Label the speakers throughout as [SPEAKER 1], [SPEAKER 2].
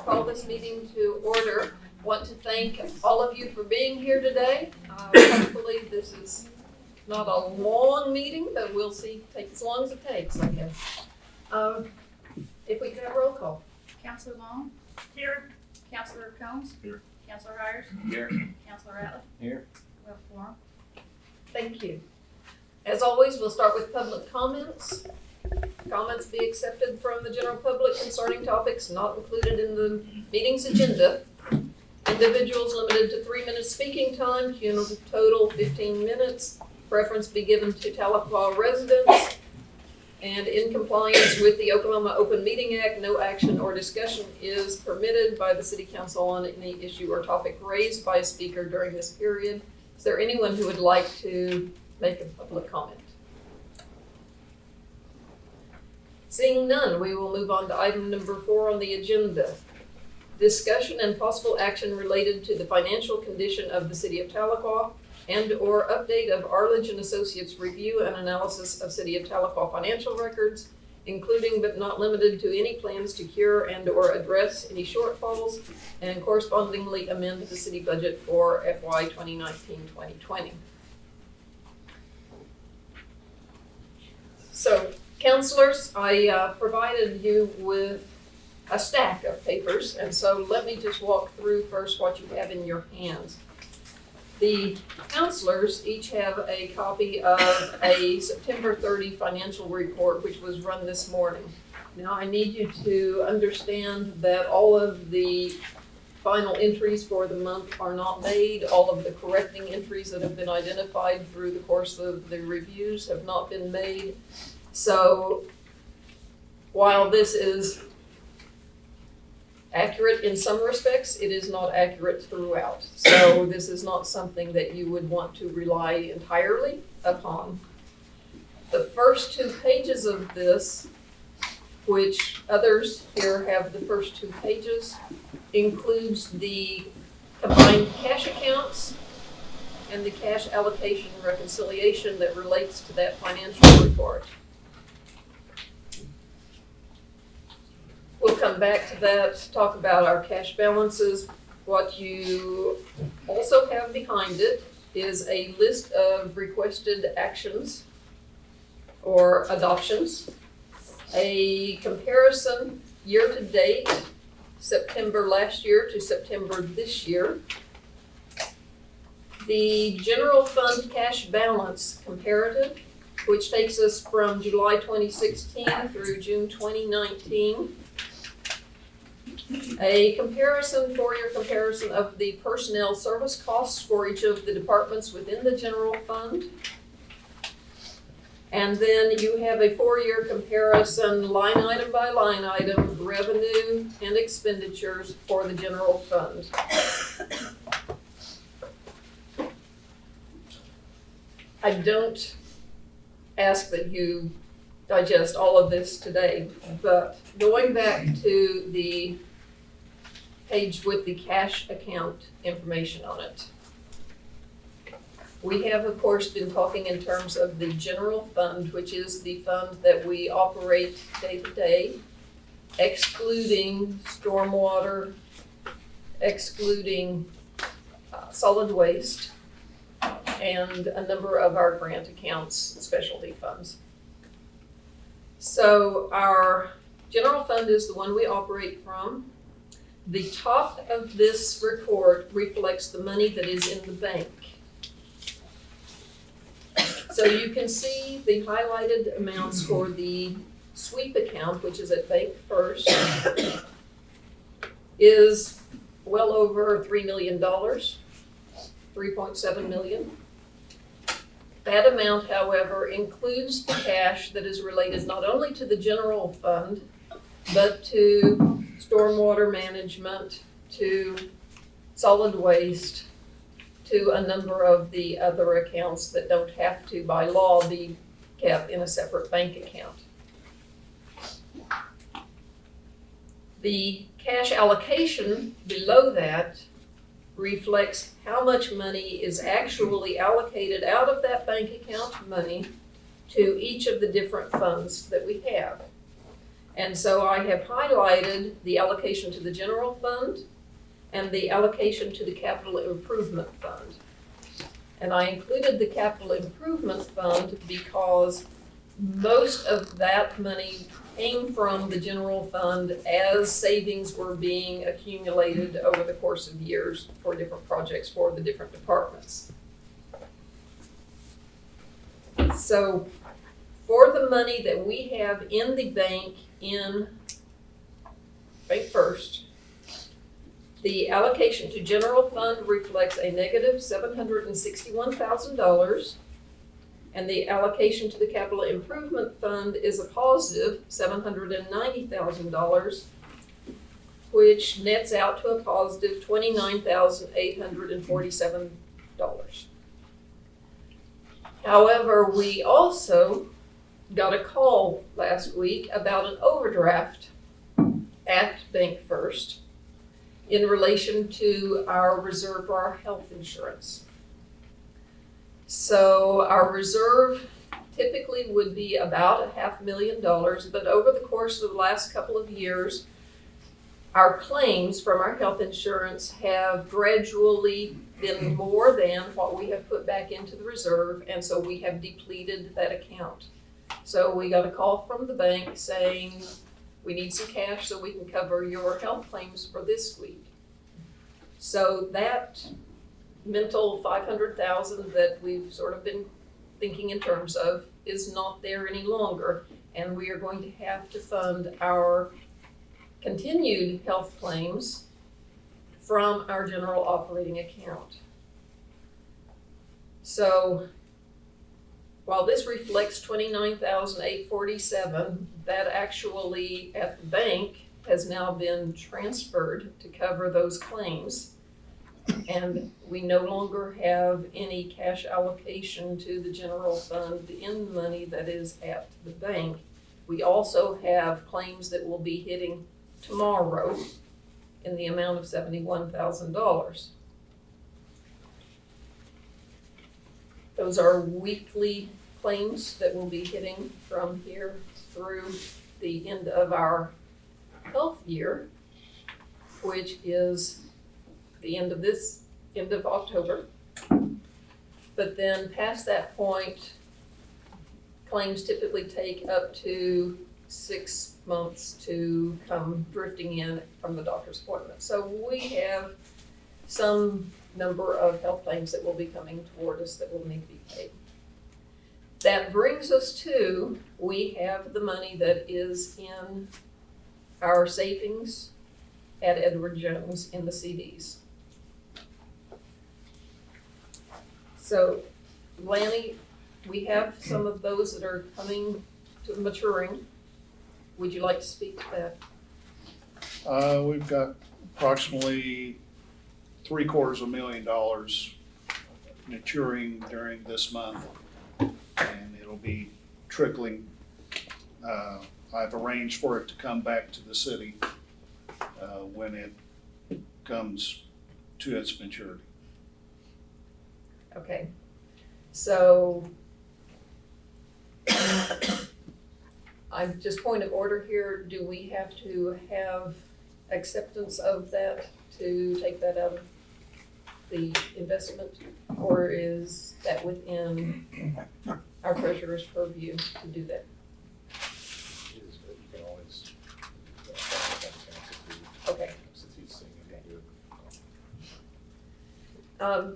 [SPEAKER 1] call this meeting to order. Want to thank all of you for being here today. Hopefully this is not a long meeting, but we'll see. Take as long as it takes, I guess. If we could have roll call.
[SPEAKER 2] Councilor Long?
[SPEAKER 3] Here.
[SPEAKER 2] Councilor Combs?
[SPEAKER 3] Here.
[SPEAKER 2] Councilor Hires?
[SPEAKER 3] Here.
[SPEAKER 2] Councilor Ratley?
[SPEAKER 3] Here.
[SPEAKER 2] We have quorum.
[SPEAKER 1] Thank you. As always, we'll start with public comments. Comments be accepted from the general public concerning topics not included in the meeting's agenda. Individuals limited to 3 minutes speaking time, cumulative total 15 minutes. Preference be given to Tahlequah residents. And in compliance with the Oklahoma Open Meeting Act, no action or discussion is permitted by the City Council on any issue or topic raised by a speaker during this period. Is there anyone who would like to make a public comment? Seeing none, we will move on to item number 4 on the agenda. Discussion and possible action related to the financial condition of the City of Tahlequah and or update of Arledge and Associates review and analysis of City of Tahlequah financial records, including but not limited to any plans to cure and or address any shortfalls, and correspondingly amend the city budget for FY 2019-2020. So, councilors, I provided you with a stack of papers, and so let me just walk through first what you have in your hands. The councilors each have a copy of a September 30 financial report, which was run this morning. Now, I need you to understand that all of the final entries for the month are not made. All of the correcting entries that have been identified through the course of the reviews have not been made. So, while this is accurate in some respects, it is not accurate throughout. So this is not something that you would want to rely entirely upon. The first 2 pages of this, which others here have the first 2 pages, includes the combined cash accounts and the cash allocation reconciliation that relates to that financial report. We'll come back to that, talk about our cash balances. What you also have behind it is a list of requested actions or adoptions, a comparison year-to-date, September last year to September this year, the general fund cash balance comparative, which takes us from July 2016 through June 2019, a comparison for your comparison of the personnel service costs for each of the departments within the general fund. And then you have a 4-year comparison, line item by line item, revenue and expenditures for the general fund. I don't ask that you digest all of this today, but going back to the page with the cash account information on it. We have, of course, been talking in terms of the general fund, which is the fund that we operate day to day, excluding stormwater, excluding solid waste, and a number of our grant accounts and specialty funds. So our general fund is the one we operate from. The top of this report reflects the money that is in the bank. So you can see the highlighted amounts for the sweep account, which is at Bank First, is well over $3 million, 3.7 million. That amount, however, includes the cash that is related not only to the general fund, but to stormwater management, to solid waste, to a number of the other accounts that don't have to, by law, be kept in a separate bank account. The cash allocation below that reflects how much money is actually allocated out of that bank account money to each of the different funds that we have. And so I have highlighted the allocation to the general fund and the allocation to the capital improvement fund. And I included the capital improvement fund because most of that money came from the general fund as savings were being accumulated over the course of years for different projects for the different departments. So for the money that we have in the bank in Bank First, the allocation to general fund reflects a negative $761,000, and the allocation to the capital improvement fund is a positive $790,000, which nets out to a positive $29,847. However, we also got a call last week about an overdraft at Bank First in relation to our reserve for our health insurance. So our reserve typically would be about $500,000, but over the course of the last couple of years, our claims from our health insurance have gradually been more than what we have put back into the reserve, and so we have depleted that account. So we got a call from the bank saying, we need some cash so we can cover your health claims for this week. So that mental 500,000 that we've sort of been thinking in terms of is not there any longer, and we are going to have to fund our continued health claims from our general operating account. So while this reflects $29,847, that actually at the bank has now been transferred to cover those claims. And we no longer have any cash allocation to the general fund in money that is at the bank. We also have claims that will be hitting tomorrow in the amount of $71,000. Those are weekly claims that will be hitting from here through the end of our health year, which is the end of October. But then past that point, claims typically take up to 6 months to come drifting in from the doctor's appointment. So we have some number of health claims that will be coming toward us that will need to be paid. That brings us to, we have the money that is in our savings at Edward Jones in the CDs. So, Lanny, we have some of those that are coming to maturing. Would you like to speak to that?
[SPEAKER 3] We've got approximately $750,000 maturing during this month, and it'll be trickling. I've arranged for it to come back to the city when it comes to its maturity.
[SPEAKER 1] Okay, so I'm just point of order here. Do we have to have acceptance of that to take that out of the investment, or is that within our treasurer's purview to do that?
[SPEAKER 4] It is, but you can always,
[SPEAKER 1] Okay.
[SPEAKER 4] since he's saying you can do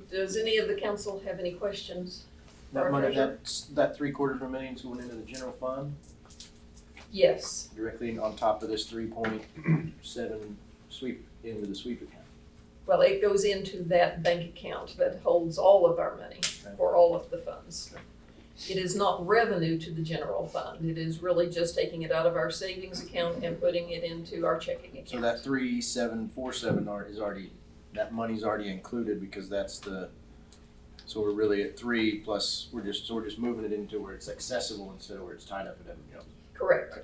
[SPEAKER 4] it.
[SPEAKER 1] Does any of the council have any questions? for
[SPEAKER 5] That
[SPEAKER 1] our
[SPEAKER 5] money,
[SPEAKER 1] treasurer?
[SPEAKER 5] that $750,000 is going into the general fund
[SPEAKER 1] Yes,
[SPEAKER 5] directly on top of this 3.7 sweep into the sweep account.
[SPEAKER 1] well, it goes into that bank account that holds all of our money for all of the funds. It is not revenue to the general fund. It is really just taking it out of our savings account and putting it into our checking account.
[SPEAKER 5] So that 3.747 is already, that money's already included because that's the, so we're really at 3 plus, we're just moving it into where it's accessible instead of where it's tied up at everything else.
[SPEAKER 1] Correct.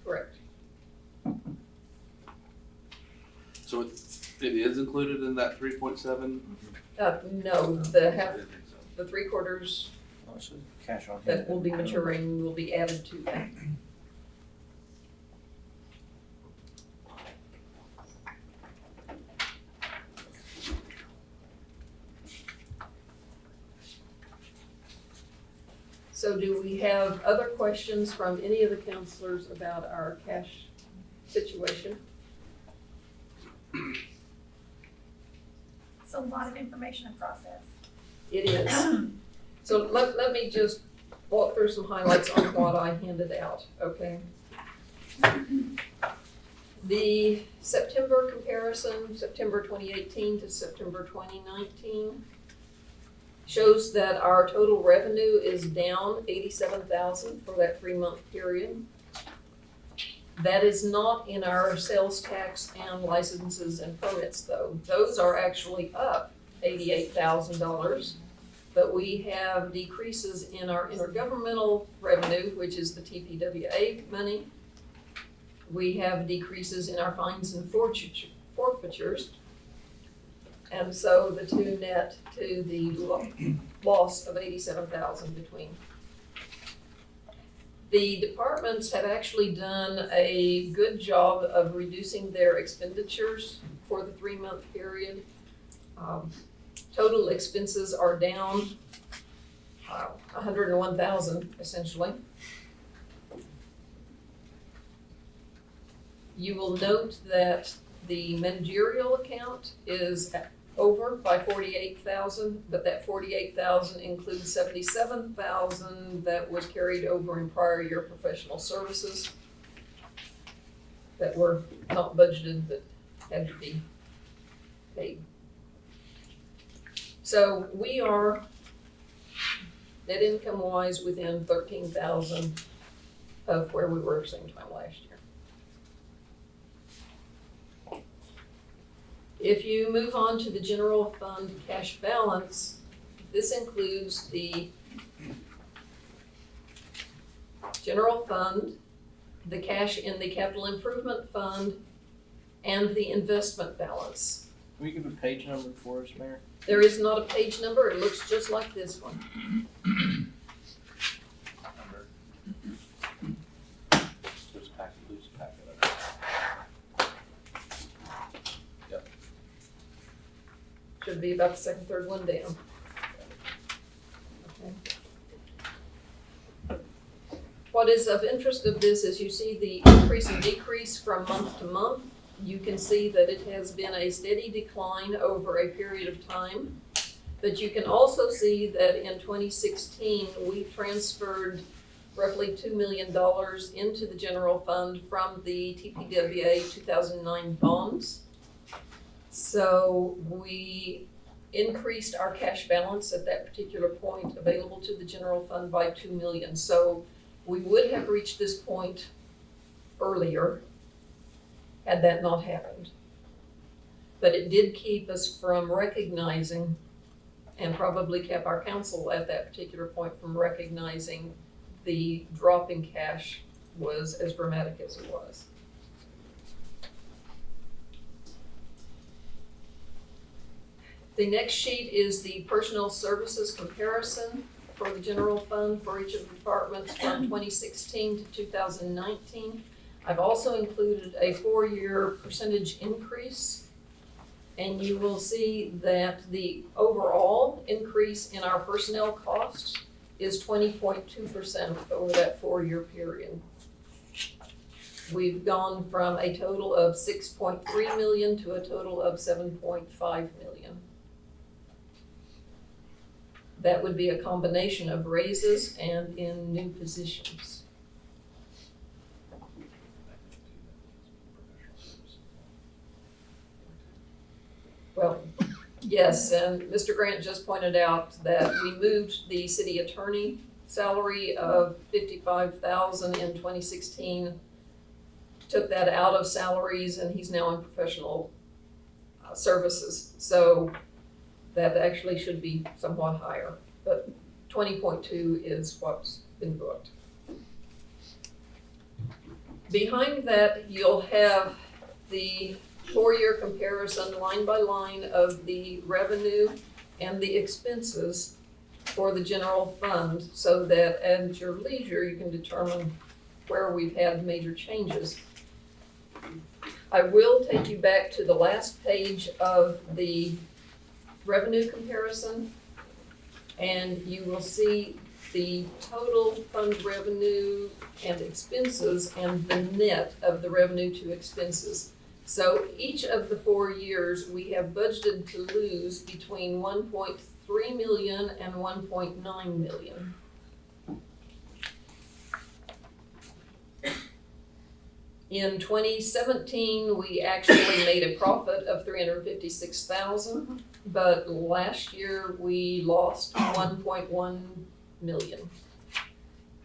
[SPEAKER 1] Correct.
[SPEAKER 6] So it is included in that 3.7?
[SPEAKER 1] No, the 3/4
[SPEAKER 5] Oh, so cash on hand.
[SPEAKER 1] that will be maturing will be added to that. So do we have other questions from any of the counselors about our cash situation?
[SPEAKER 2] It's a lot of information and process.
[SPEAKER 1] It is. So let me just walk through some highlights on what I handed out, okay? The September comparison, September 2018 to September 2019, shows that our total revenue is down 87,000 for that 3-month period. That is not in our sales tax and licenses and permits though. Those are actually up $88,000. But we have decreases in our intergovernmental revenue, which is the TPWA money. We have decreases in our fines and forfeitures. And so the two net to the loss of 87,000 between. The departments have actually done a good job of reducing their expenditures for the 3-month period. Total expenses are down 101,000 essentially. You will note that the managerial account is over by 48,000, but that 48,000 includes 77,000 that was carried over in prior year professional services that were not budgeted but had to be paid. So we are net income wise within 13,000 of where we were same time last year. If you move on to the general fund cash balance, this includes the general fund, the cash in the capital improvement fund, and the investment balance.
[SPEAKER 5] Can we give a page number for us, Mayor?
[SPEAKER 1] There is not a page number, it looks just like this one.
[SPEAKER 6] Loose packet. Yep.
[SPEAKER 1] Should be about the second, third one down. Okay. What is of interest of this is you see the increase and decrease from month to month. You can see that it has been a steady decline over a period of time. But you can also see that in 2016, we transferred roughly $2 million into the general fund from the TPWA 2009 bonds. So we increased our cash balance at that particular point available to the general fund by $2 million. So we would have reached this point earlier had that not happened. But it did keep us from recognizing, and probably kept our council at that particular point from recognizing the drop in cash was as dramatic as it was. The next sheet is the personnel services comparison for the general fund for each of the departments from 2016 to 2019. I've also included a 4-year percentage increase, and you will see that the overall increase in our personnel costs is 20.2% over that 4-year period. We've gone from a total of 6.3 million to a total of 7.5 million. That would be a combination of raises and in new positions. Well, yes, and Mr. Grant just pointed out that we moved the city attorney salary of $55,000 in 2016, took that out of salaries, and he's now in professional services. So that actually should be somewhat higher, but 20.2 is what's been booked. Behind that, you'll have the 4-year comparison line by line of the revenue and the expenses for the general fund, so that at your leisure you can determine where we've had major changes. I will take you back to the last page of the revenue comparison, and you will see the total fund revenue and expenses and the net of the revenue to expenses. So each of the 4 years, we have budgeted to lose between 1.3 million and 1.9 million. In 2017, we actually made a profit of 356,000, but last year we lost 1.1 million.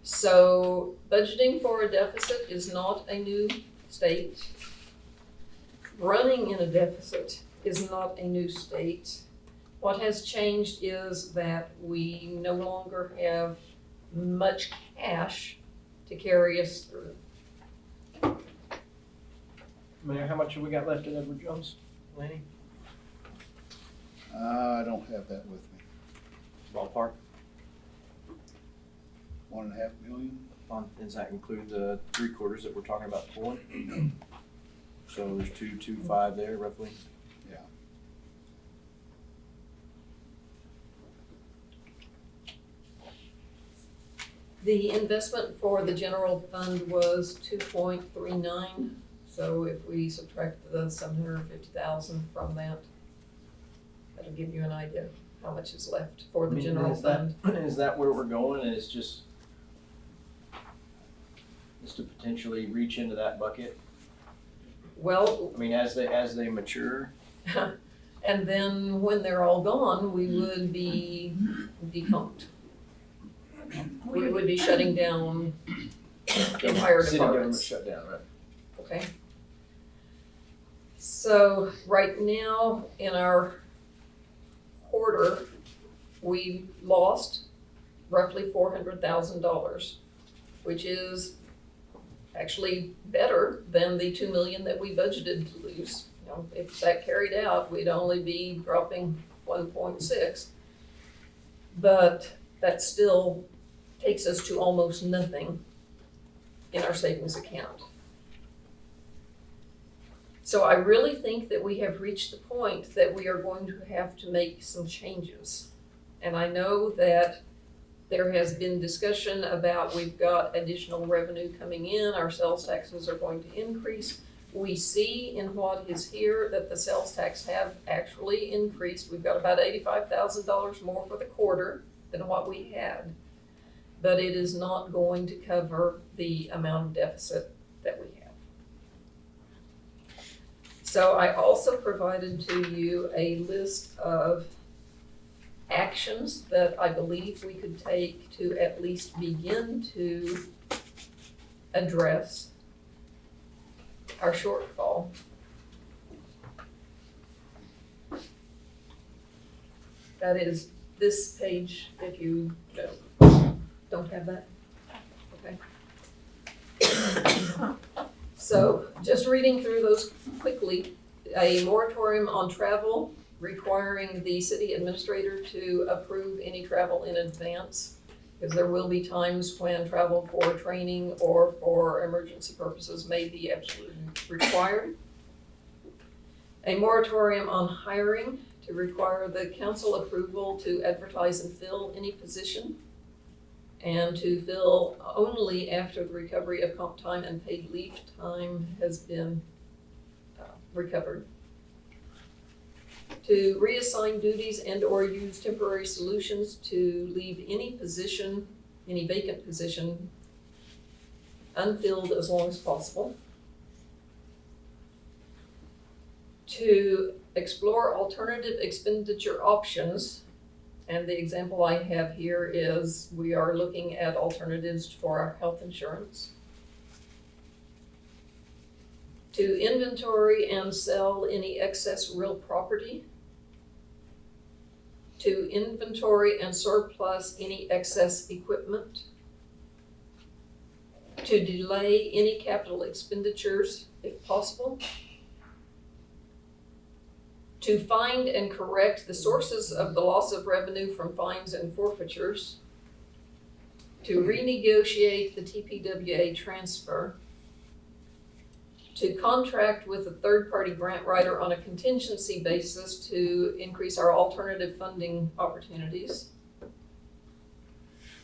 [SPEAKER 1] So budgeting for a deficit is not a new state. Running in a deficit is not a new state. What has changed is that we no longer have much cash to carry us through.
[SPEAKER 5] Mayor, how much have we got left at Edward Jones? Lanny?
[SPEAKER 3] I don't have that with me.
[SPEAKER 5] Ballpark?
[SPEAKER 3] 1.5 million?
[SPEAKER 5] Does that include the 3/4 that we're talking about pulling? So there's 2.25 there roughly.
[SPEAKER 3] Yeah.
[SPEAKER 1] The investment for the general fund was 2.39. So if we subtract the 750,000 from that, that'll give you an idea of how much is left for the general fund.
[SPEAKER 5] Is that where we're going, and it's just to potentially reach into that bucket?
[SPEAKER 1] Well,
[SPEAKER 5] I mean, as they mature.
[SPEAKER 1] and then when they're all gone, we would be defunct. We would be shutting down entire
[SPEAKER 5] City government
[SPEAKER 1] departments.
[SPEAKER 5] shut down, right?
[SPEAKER 1] Okay. So right now in our quarter, we lost roughly $400,000, which is actually better than the 2 million that we budgeted to lose. You know, if that carried out, we'd only be dropping 1.6, but that still takes us to almost nothing in our savings account. So I really think that we have reached the point that we are going to have to make some changes. And I know that there has been discussion about we've got additional revenue coming in, our sales taxes are going to increase. We see in what is here that the sales tax have actually increased. We've got about $85,000 more for the quarter than what we had. But it is not going to cover the amount of deficit that we have. So I also provided to you a list of actions that I believe we could take to at least begin to address our shortfall. That is this page, if you don't have that. Okay. So just reading through those quickly, a moratorium on travel requiring the city administrator to approve any travel in advance, because there will be times when travel for training or for emergency purposes may be absolutely required. A moratorium on hiring to require the council approval to advertise and fill any position, and to fill only after the recovery of comp time and paid leave time has been recovered. To reassign duties and or use temporary solutions to leave any position, any vacant position, unfilled as long as possible. To explore alternative expenditure options. And the example I have here is we are looking at alternatives for our health insurance. To inventory and sell any excess real property. To inventory and surplus any excess equipment. To delay any capital expenditures if possible. To find and correct the sources of the loss of revenue from fines and forfeitures. To renegotiate the TPWA transfer. To contract with a third-party grant writer on a contingency basis to increase our alternative funding opportunities.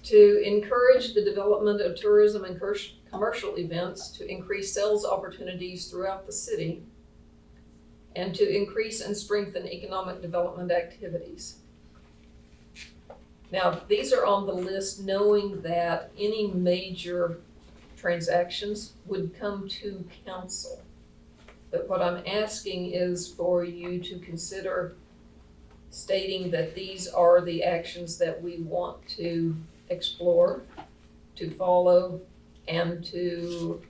[SPEAKER 1] To encourage the development of tourism and commercial events, to increase sales opportunities throughout the city, and to increase and strengthen economic development activities. Now, these are on the list knowing that any major transactions would come to council. But what I'm asking is for you to consider stating that these are the actions that we want to explore, to follow, and to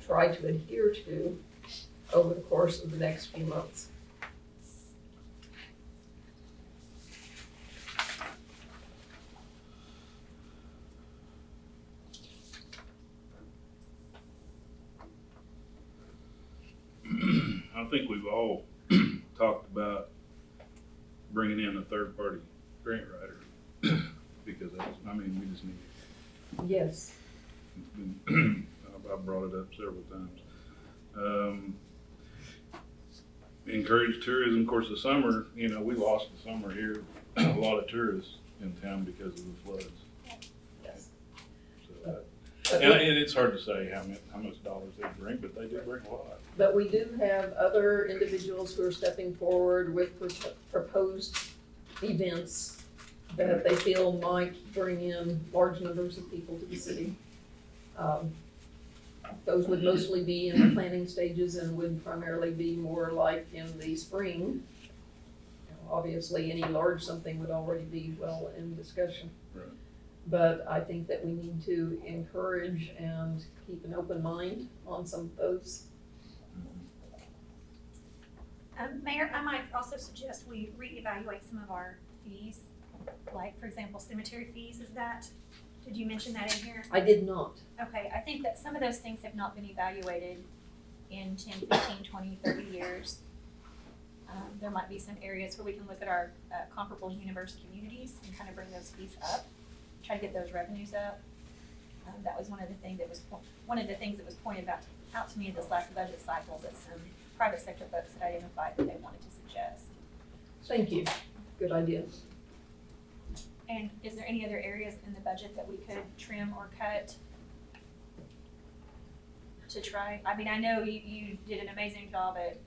[SPEAKER 1] try to adhere to over the course of the next few months.
[SPEAKER 7] I think we've all talked about bringing in a third-party grant writer because that's, I mean, we just need it.
[SPEAKER 1] Yes.
[SPEAKER 7] It's been, I've brought it up several times. Encourage tourism. Of course, the summer, you know, we lost the summer here. A lot of tourists in town because of the floods.
[SPEAKER 1] Yes.
[SPEAKER 7] So, and it's hard to say how much dollars they bring, but they do bring a lot.
[SPEAKER 1] But we do have other individuals who are stepping forward with proposed events that they feel might bring in large numbers of people to the city. Those would mostly be in the planning stages and would primarily be more like in the spring. You know, obviously, any large something would already be well in discussion.
[SPEAKER 7] Right.
[SPEAKER 1] But I think that we need to encourage and keep an open mind on some of those.
[SPEAKER 2] Mayor, I might also suggest we reevaluate some of our fees, like, for example, cemetery fees. Did you mention that in here?
[SPEAKER 1] I did not.
[SPEAKER 2] Okay, I think that some of those things have not been evaluated in 10, 15, 20, 30 years. There might be some areas where we can look at our comparable universe communities and kind of bring those fees up, try to get those revenues up. That was one of the things that was pointed out to me in this last budget cycle, that some private sector folks had identified that they wanted to suggest.
[SPEAKER 1] Thank you. Good idea.
[SPEAKER 2] And is there any other areas in the budget that we could trim or cut to try? I mean, I know you did an amazing job at.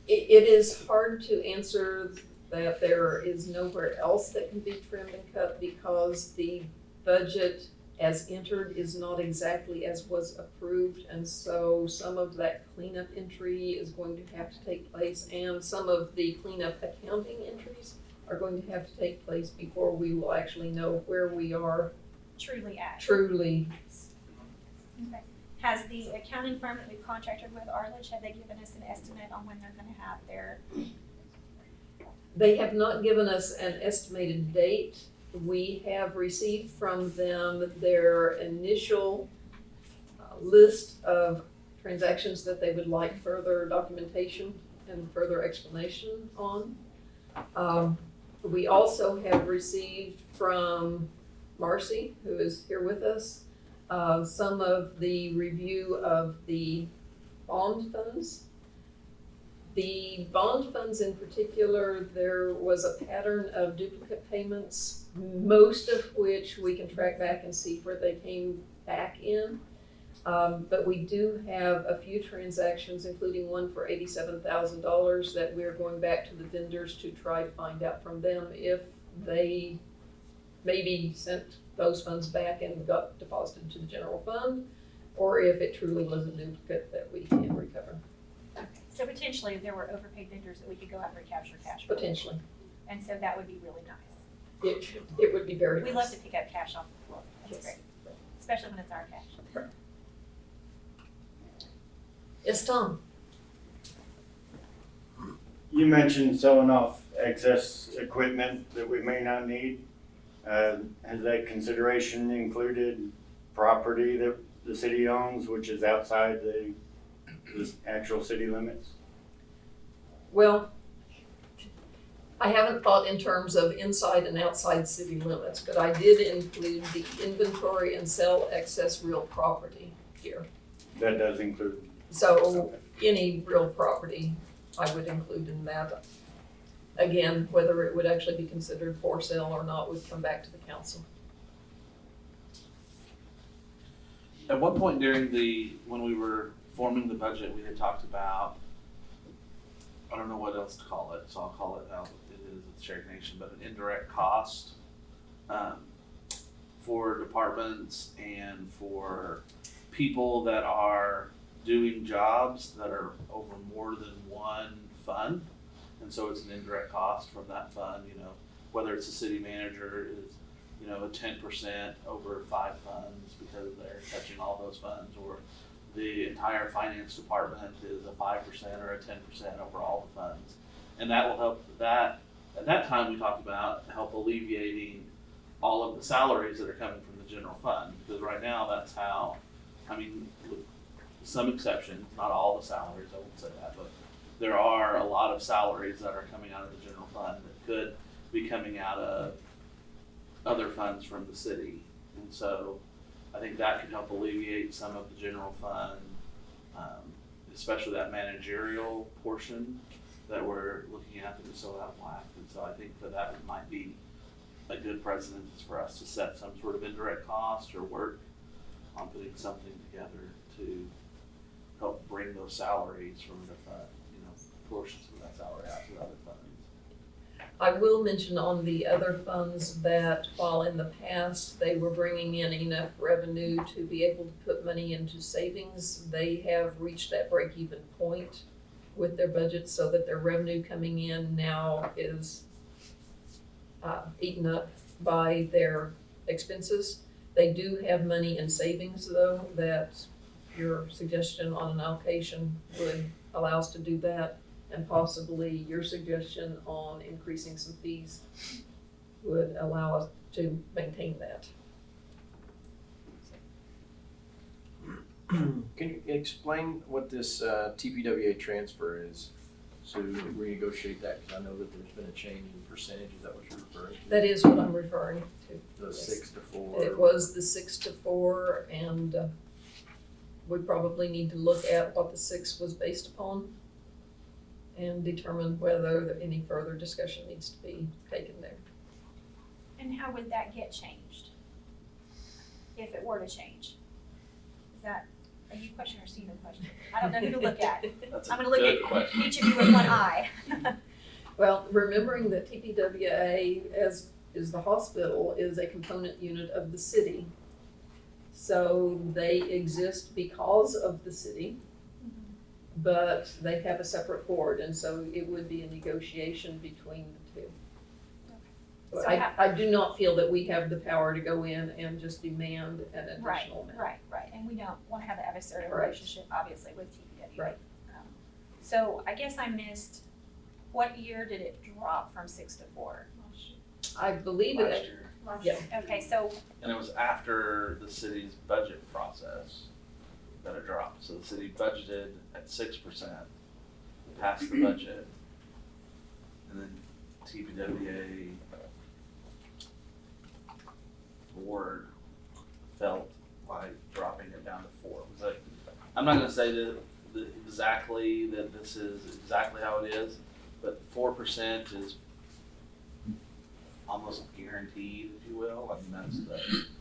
[SPEAKER 1] It is hard to answer that there is nowhere else that can be trimmed and cut because the budget as entered is not exactly as was approved, and so some of that cleanup entry is going to have to take place, and some of the cleanup accounting entries are going to have to take place before we will actually know where we are
[SPEAKER 2] Truly at.
[SPEAKER 1] truly.
[SPEAKER 2] Okay. Has the accounting firm that we've contracted with, Arledge, have they given us an estimate on when they're gonna have their?
[SPEAKER 1] They have not given us an estimated date. We have received from them their initial list of transactions that they would like further documentation and further explanation on. We also have received from Marcy, who is here with us, some of the review of the bond funds. The bond funds in particular, there was a pattern of duplicate payments, most of which we can track back and see where they came back in. But we do have a few transactions, including one for $87,000 that we're going back to the vendors to try to find out from them if they maybe sent those funds back and got deposited to the general fund, or if it truly was a duplicate that we can recover.
[SPEAKER 2] Okay. So potentially there were overpaid vendors that we could go out and recapture cash.
[SPEAKER 1] Potentially.
[SPEAKER 2] And so that would be really nice.
[SPEAKER 1] It would be very nice.
[SPEAKER 2] We love to pick up cash off the floor. That's
[SPEAKER 1] Yes.
[SPEAKER 2] great. Especially when it's our cash.
[SPEAKER 1] Yes, Tom?
[SPEAKER 8] You mentioned selling off excess equipment that we may not need. Has that consideration included property that the city owns, which is outside the actual city limits?
[SPEAKER 1] Well, I haven't thought in terms of inside and outside city limits, but I did include the inventory and sell excess real property here.
[SPEAKER 8] That does include.
[SPEAKER 1] So any real property I would include in that. Again, whether it would actually be considered for sale or not would come back to the council.
[SPEAKER 6] At one point when we were forming the budget, we had talked about, I don't know what else to call it, so I'll call it how it is with Shared Nation, but an indirect cost for departments and for people that are doing jobs that are over more than one fund. And so it's an indirect cost from that fund, whether it's the city manager is, a 10% over 5 funds because they're touching all those funds, or the entire finance department is a 5% or a 10% over all the funds. And that will help at that time we talked about help alleviating all of the salaries that are coming from the general fund, because right now that's how, with some exceptions, not all the salaries, I won't say that, but there are a lot of salaries that are coming out of the general fund that could be coming out of other funds from the city. And so I think that could help alleviate some of the general fund, especially that managerial portion that we're looking at that is so out of whack. And so I think that might be a good precedent for us to set some sort of indirect cost or work on putting something together to help bring those salaries from the fund, portions of that salary out to other funds.
[SPEAKER 1] I will mention on the other funds that while in the past they were bringing in enough revenue to be able to put money into savings, they have reached that break-even point with their budget so that their revenue coming in now is eaten up by their expenses. They do have money in savings though, that your suggestion on an allocation would allow us to do that. And possibly your suggestion on increasing some fees would allow us to maintain that.
[SPEAKER 5] Can you explain what this TPWA transfer is? So we renegotiate that, because I know that there's been a change in percentage. Is that what you're referring to?
[SPEAKER 1] That is what I'm referring to.
[SPEAKER 5] The
[SPEAKER 1] Yes.
[SPEAKER 5] 6 to 4.
[SPEAKER 1] It was the 6 to 4, and we probably need to look at what the 6 was based upon and determine whether any further discussion needs to be taken there.
[SPEAKER 2] And how would that get changed? If it were to change? Is that a you question or a Stephen question? I don't know who to look at.
[SPEAKER 6] That's
[SPEAKER 2] I'm
[SPEAKER 6] a
[SPEAKER 2] gonna look
[SPEAKER 6] good
[SPEAKER 2] at
[SPEAKER 6] question.
[SPEAKER 2] each of you with one eye.
[SPEAKER 1] Well, remembering that TPWA, as is the hospital, is a component unit of the city. So they exist because of the city, but they have a separate board, and so it would be a negotiation between the two. But
[SPEAKER 2] So
[SPEAKER 1] I do not feel that we have the power to go in and just demand an additional amount.
[SPEAKER 2] Right, and we don't wanna have an adversarial
[SPEAKER 1] Right.
[SPEAKER 2] relationship, obviously, with TPW.
[SPEAKER 1] Right.
[SPEAKER 2] So I guess I missed, what year did it drop from 6 to 4?
[SPEAKER 1] I believe
[SPEAKER 6] Last
[SPEAKER 1] it,
[SPEAKER 6] year.
[SPEAKER 1] yeah.
[SPEAKER 2] Okay, so,
[SPEAKER 6] And it was after the city's budget process that it dropped. So the city budgeted at 6%, passed the budget, and then TPWA board felt like dropping it down to 4. It was like, I'm not gonna say that exactly that this is exactly how it is, but 4% is almost guaranteed, if you will. I mean, that's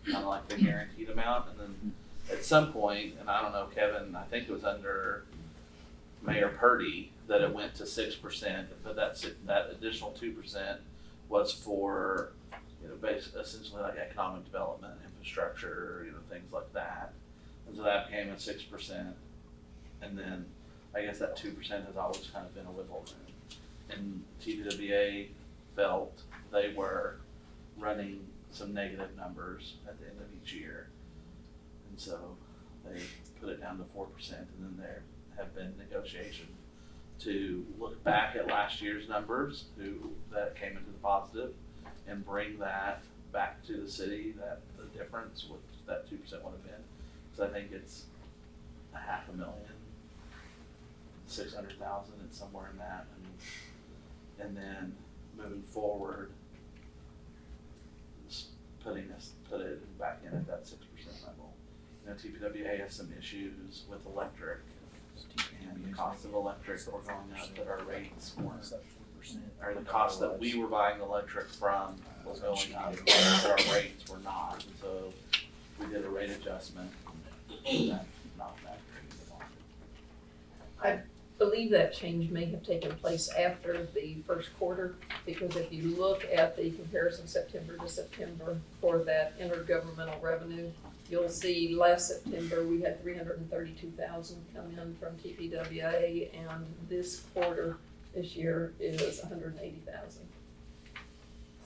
[SPEAKER 6] kind of like the guaranteed amount. And then at some point, and I don't know, Kevin, I think it was under Mayor Purdy that it went to 6%, but that additional 2% was for, essentially like economic development, infrastructure, things like that. And so that became a 6%. And then I guess that 2% has always kind of been a wiggle room. And TPWA felt they were running some negative numbers at the end of each year. And so they put it down to 4%, and then there have been negotiations to look back at last year's numbers that came into the positive and bring that back to the city, that the difference, which that 2% would have been. So I think it's $500,000, $600,000, it's somewhere in that. And then moving forward, put it back in at that 6% level. TPWA has some issues with electric, and the cost of electric were going up, but our rates weren't, or the cost that we were buying electric from was going up, but our rates were not. And so we did a rate adjustment that not factoring in the market.
[SPEAKER 1] Believe that change may have taken place after the first quarter, because if you look at the comparison September to September for that intergovernmental revenue, you'll see last September, we had 332,000 come in from TPWA, and this quarter, this year, is 180,000.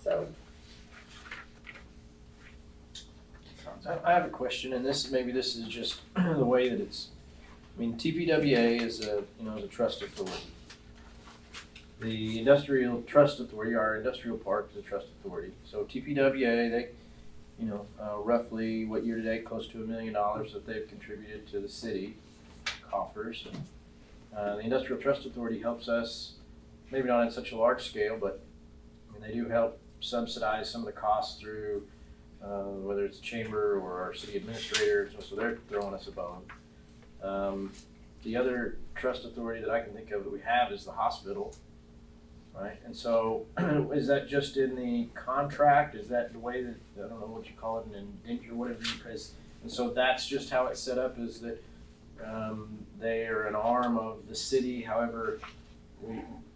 [SPEAKER 1] So,
[SPEAKER 5] I have a question, and maybe this is just the way that it's, I mean, TPWA is a trust authority. The Industrial Trust Authority, our industrial park is a trust authority. So TPWA, they, roughly, what year to date, close to $1 million that they've contributed to the city coffers. The Industrial Trust Authority helps us, maybe not on such a large scale, but they do help subsidize some of the costs through whether it's the chamber or our city administrators, so they're throwing us a bone. The other trust authority that I can think of that we have is the hospital, right? And so is that just in the contract? Is that the way that, I don't know what you call it, an indenture, whatever you guys, and so that's just how it's set up, is that they are an arm of the city. However,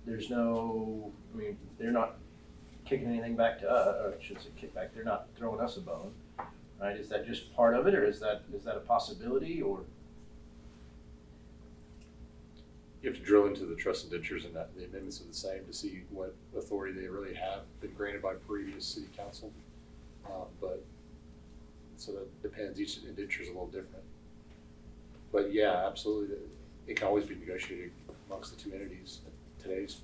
[SPEAKER 5] there's no, they're not kicking anything back to us, or I should say kickback, they're not throwing us a bone, right? Is that just part of it, or is that a possibility, or?
[SPEAKER 4] You have to drill into the trust indentures, and that the amendments are the same to see what authority they really have been granted by previous city council. But so that depends, each indenture is a little different. But yeah, absolutely, it can always be negotiated amongst the two entities at today's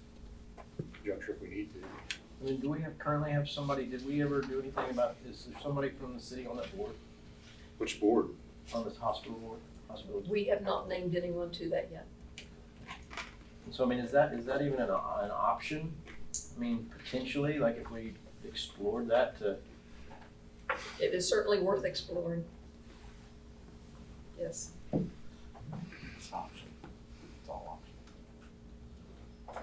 [SPEAKER 4] juncture if we need to.
[SPEAKER 5] I mean, do we currently have somebody, did we ever do anything about, is there somebody from the city on that board,
[SPEAKER 4] Which board?
[SPEAKER 5] on this hospital board? Hospital.
[SPEAKER 1] we have not named anyone to that yet.
[SPEAKER 5] So, I mean, is that even an option? I mean, potentially, like if we explored that to,
[SPEAKER 1] It is certainly worth exploring. Yes.
[SPEAKER 6] It's option. It's all option.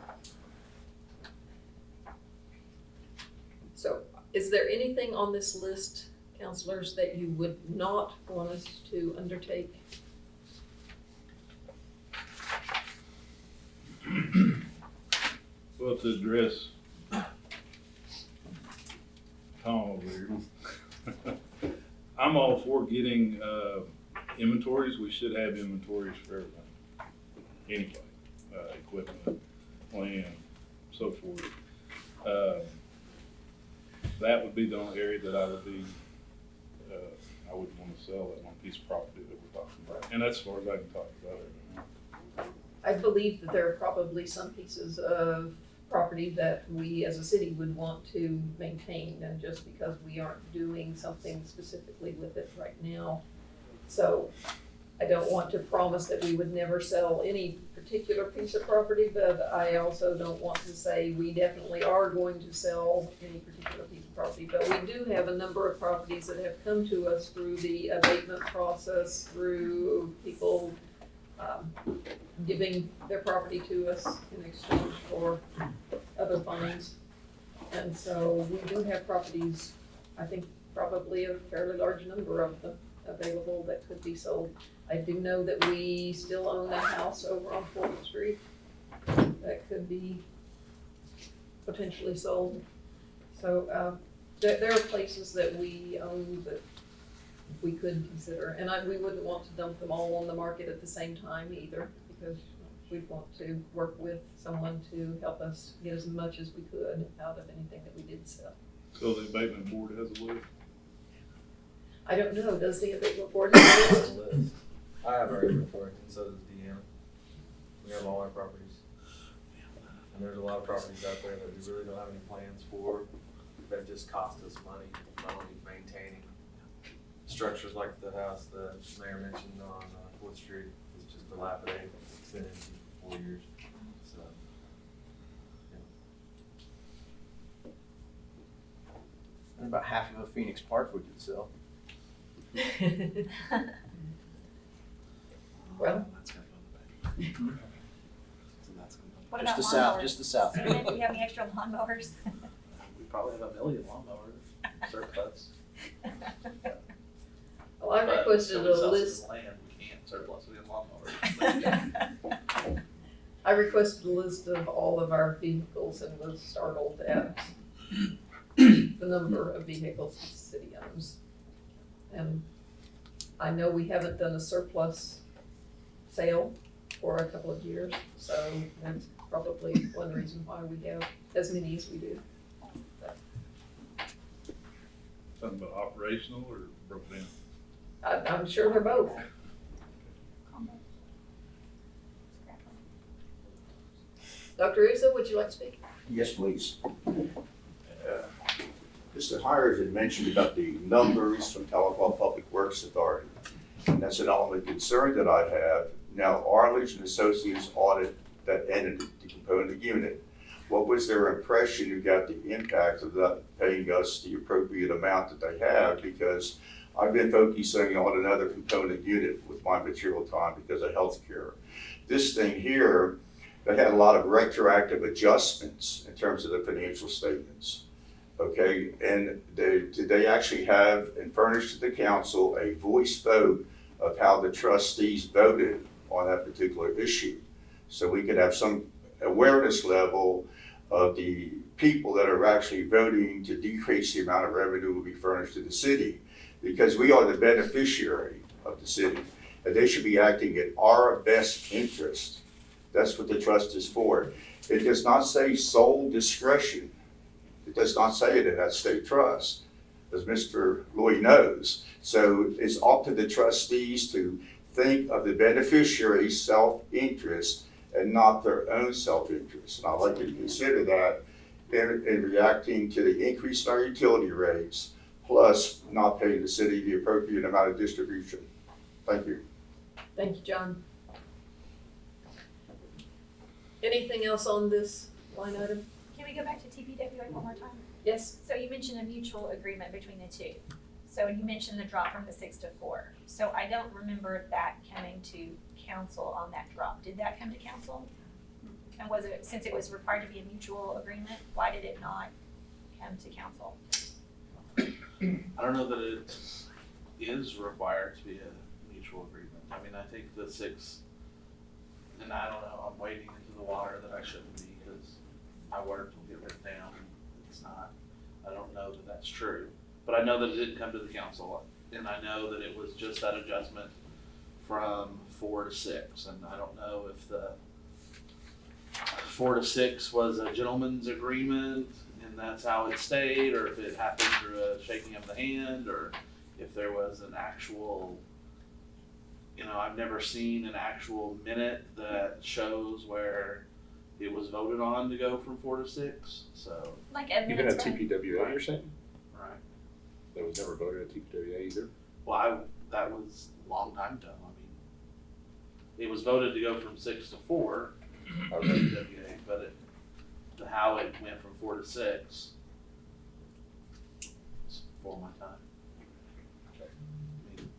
[SPEAKER 1] So, is there anything on this list, counselors, that you would not want us to undertake?
[SPEAKER 7] Well, to address Tom over here, I'm all for getting inventories. We should have inventories for everything. Anyway, equipment, land, so forth. That would be the only area that I would be, I wouldn't want to sell that one piece of property that we're talking about. And that's as far as I can talk about it.
[SPEAKER 1] I believe that there are probably some pieces of property that we as a city would want to maintain, and just because we aren't doing something specifically with it right now. So I don't want to promise that we would never sell any particular piece of property, but I also don't want to say we definitely are going to sell any particular piece of property. But we do have a number of properties that have come to us through the abatement process, through people giving their property to us in exchange for other funds. And so we do have properties, I think probably a fairly large number of them available that could be sold. I do know that we still own a house over on 4th Street that could be potentially sold. So there are places that we own that we could consider. And we wouldn't want to dump them all on the market at the same time either, because we'd want to work with someone to help us get as much as we could out of anything that we did sell.
[SPEAKER 7] So the abatement board has a list?
[SPEAKER 1] I don't know, does the abatement board have a list?
[SPEAKER 9] I have our inventory, and so does DM. We have all our properties. And there's a lot of properties out there that we really don't have any plans for, that just cost us money, not only maintaining. Structures like the house that Mayor mentioned on 4th Street is just dilapidated. It's been in 4 years. So,
[SPEAKER 5] and about half of a Phoenix Park we could sell.
[SPEAKER 1] Well,
[SPEAKER 6] That's gonna go in the back. So that's gonna go.
[SPEAKER 2] What
[SPEAKER 5] Just
[SPEAKER 2] about
[SPEAKER 5] the south,
[SPEAKER 2] lawnmowers?
[SPEAKER 5] just the south.
[SPEAKER 2] Do you have any extra lawnmowers?
[SPEAKER 6] We probably have 1 million lawnmowers surplus.
[SPEAKER 1] well, I requested a list.
[SPEAKER 6] Land, we lawnmower.
[SPEAKER 1] I requested a list of all of our vehicles and was startled at the number of vehicles the city owns. And I know we haven't done a surplus sale for a couple of years, so that's probably one reason why we have as many as we do.
[SPEAKER 7] Something about operational or broke down?
[SPEAKER 1] I'm sure they're both. Dr. Uzo, would you like to speak?
[SPEAKER 10] Yes, please. Mr. Hires had mentioned about the numbers from Tahlequah Public Works Authority. And that's an element concern that I have. Now, Arledge and Associates audit that entity, the component unit. What was their impression who got the impact of not paying us the appropriate amount that they have? Because I've been focusing on another component unit with my material time because of healthcare. This thing here, they had a lot of retroactive adjustments in terms of the financial statements. Okay, and did they actually have and furnish to the council a voice vote of how the trustees voted on that particular issue? So we could have some awareness level of the people that are actually voting to decrease the amount of revenue will be furnished to the city, because we are the beneficiary of the city, and they should be acting in our best interest. That's what the trust is for. It does not say sole discretion. It does not say it in that state trust, as Mr. Lloyd knows. So it's up to the trustees to think of the beneficiary's self-interest and not their own self-interest. And I'd like you to consider that in reacting to the increase in our utility rates, plus not paying the city the appropriate amount of distribution. Thank you.
[SPEAKER 1] Thank you, John. Anything else on this line item?
[SPEAKER 2] Can we go back to TPWA one more time?
[SPEAKER 1] Yes?
[SPEAKER 2] So you mentioned a mutual agreement between the two. So you mentioned the drop from the 6 to 4. So I don't remember that coming to council on that drop. Did that come to council? And was it, since it was required to be a mutual agreement, why did it not come to council?
[SPEAKER 6] I don't know that it is required to be a mutual agreement. I mean, I think the 6, and I don't know, I'm wading into the water that I shouldn't be because my words will get written down. It's not. I don't know that that's true. But I know that it didn't come to the council, and I know that it was just that adjustment from 4 to 6. And I don't know if the 4 to 6 was a gentleman's agreement and that's how it stayed, or if it happened through a shaking of the hand, or if there was an actual, I've never seen an actual minute that shows where it was voted on to go from 4 to 6. So
[SPEAKER 2] Like a
[SPEAKER 4] Even at
[SPEAKER 2] minutes from,
[SPEAKER 4] TPWA, you're saying?
[SPEAKER 6] right.
[SPEAKER 4] That was never voted at TPWA either?
[SPEAKER 6] Well, that was a long time ago. I mean, it was voted to go from 6 to 4 at TPWA, but how it went from 4 to 6 was before my time. I mean,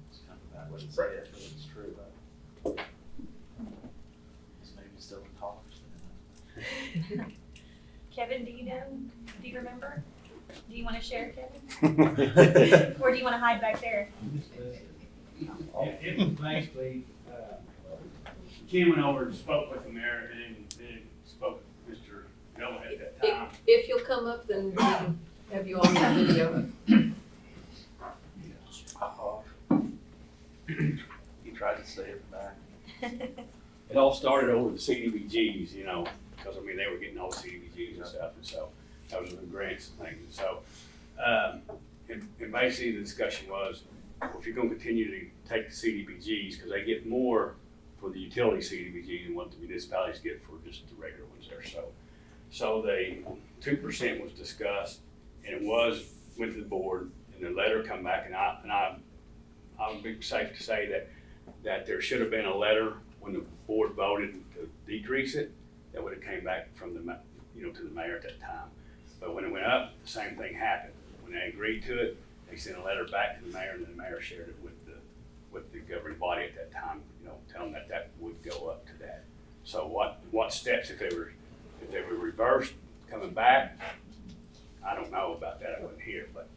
[SPEAKER 6] it's kind of a bad way to say it, but it's true. But it's maybe still in talks.
[SPEAKER 2] Kevin, do you know? Do you remember? Do you want to share, Kevin? Or do you want to hide back there?
[SPEAKER 11] It was basically, Ken went over and spoke with the mayor and then spoke with Mr. Noah at that time.
[SPEAKER 1] If you'll come up, then we can have you on the video.
[SPEAKER 6] He tried to stay at the back.
[SPEAKER 11] It all started over the CDBGs, because they were getting all CDBGs and stuff, and so that was the grants and things. And so, and basically the discussion was, if you're gonna continue to take the CDBGs, because they get more for the utility CDBGs than what the municipalities get for just the regular ones there. So the 2% was discussed, and it went to the board, and the letter come back, and I'll be safe to say that there should have been a letter when the board voted to decrease it, that would have came back from the, to the mayor at that time. But when it went up, the same thing happened. When they agreed to it, they sent a letter back to the mayor, and then the mayor shared it with the governing body at that time, telling them that would go up to that. So what steps, if they were reversed, coming back, I don't know about that. I wasn't here, but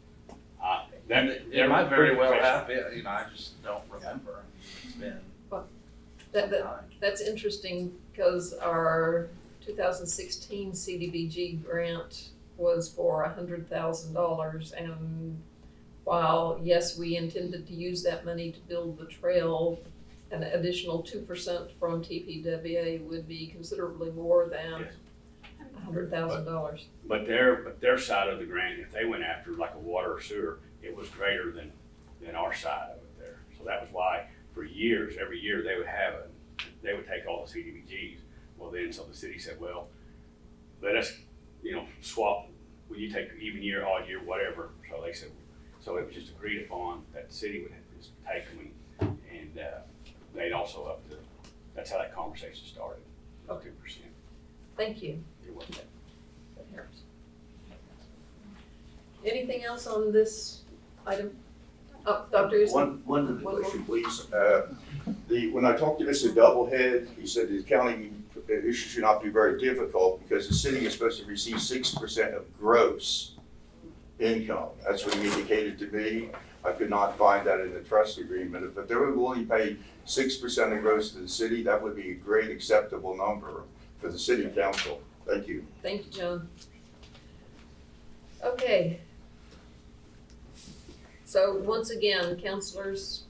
[SPEAKER 6] It might very well have been, I just don't remember. It's been
[SPEAKER 1] That's interesting because our 2016 CDBG grant was for $100,000, and while yes, we intended to use that money to build the trail, an additional 2% from TPWA would be considerably more than
[SPEAKER 11] Yes.
[SPEAKER 1] $100,000.
[SPEAKER 11] But their side of the grant, if they went after like a water or sewer, it was greater than our side of it there. So that was why for years, every year they would take all the CDBGs. Well then, so the city said, well, let us, swap, will you take even year, odd year, whatever. So they said, so it was just agreed upon that the city would just take them, and they'd also up to, that's how that conversation started, 2%.
[SPEAKER 1] Thank you.
[SPEAKER 11] You're welcome.
[SPEAKER 1] That helps. Anything else on this item? Oh, Dr. Easton?
[SPEAKER 10] One other question, please. When I talked to Mr. Doublehead, he said the accounting issue should not be very difficult because the city is supposed to receive 6% of gross income. That's what he indicated to me. I could not find that in the trust agreement. But they were willing to pay 6% of gross to the city. That would be a great acceptable number for the city council. Thank you.
[SPEAKER 1] Thank you, John. Okay. So once again, councilors,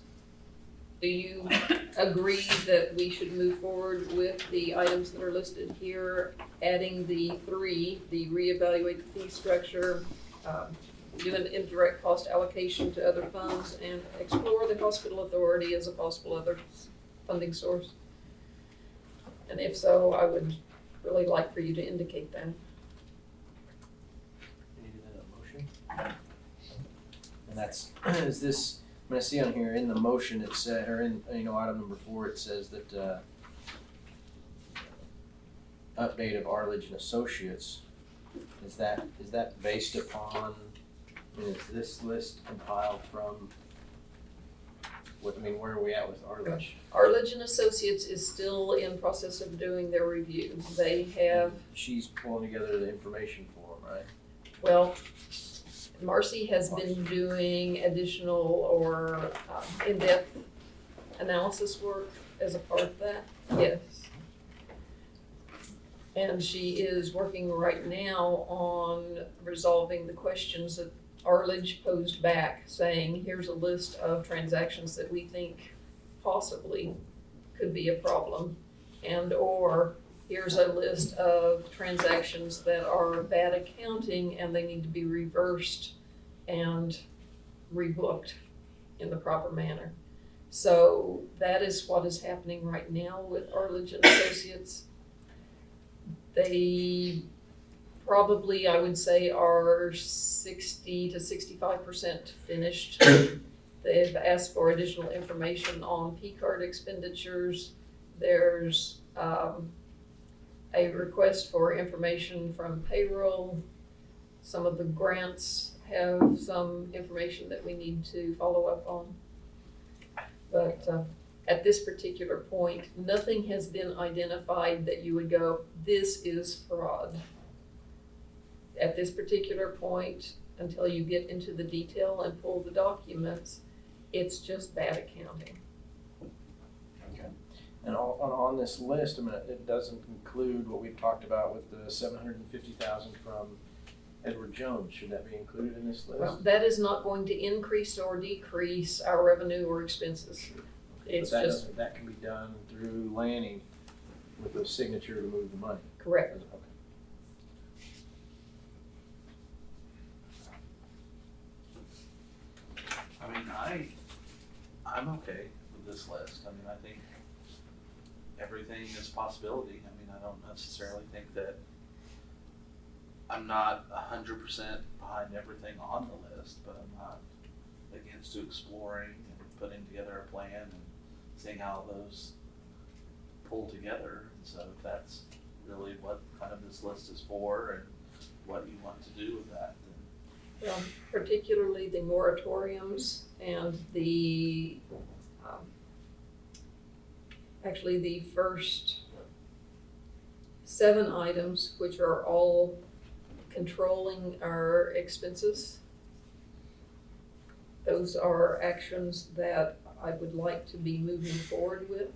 [SPEAKER 1] do you agree that we should move forward with the items that are listed here, adding the 3, the reevaluate the fee structure, do an indirect cost allocation to other funds, and explore the hospital authority as a possible other funding source? And if so, I would really like for you to indicate that.
[SPEAKER 5] You need a motion? And that's, is this, I'm gonna see on here, in the motion, it said, or in, item number 4, it says that, update of Arledge and Associates, is that based upon, is this list compiled from, where are we at with Arledge?
[SPEAKER 1] Arledge and Associates is still in process of doing their review. They have,
[SPEAKER 5] She's pulling together the information for them, right?
[SPEAKER 1] well, Marcy has been doing additional or in-depth analysis work as a part of that, yes. And she is working right now on resolving the questions that Arledge posed back, saying, here's a list of transactions that we think possibly could be a problem, and or here's a list of transactions that are bad accounting and they need to be reversed and rebooked in the proper manner. So that is what is happening right now with Arledge and Associates. They probably, I would say, are 60 to 65% finished. They've asked for additional information on P-card expenditures. There's a request for information from payroll. Some of the grants have some information that we need to follow up on. But at this particular point, nothing has been identified that you would go, this is fraud. At this particular point, until you get into the detail and pull the documents, it's just bad accounting.
[SPEAKER 5] Okay. And on this list, it doesn't include what we've talked about with the $750,000 from Edward Jones. Should that be included in this list?
[SPEAKER 1] Well, that is not going to increase or decrease our revenue or expenses. It's just
[SPEAKER 5] that can be done through Lanning with a signature to move the money.
[SPEAKER 1] correct.
[SPEAKER 5] Okay.
[SPEAKER 6] I'm okay with this list. I think everything is a possibility. I don't necessarily think that I'm not 100% behind everything on the list, but I'm not against exploring and putting together a plan and seeing how those pull together. And so if that's really what kind of this list is for and what you want to do with that, then
[SPEAKER 1] Particularly the moratoriums and the, actually the first 7 items, which are all controlling our expenses. Those are actions that I would like to be moving forward with.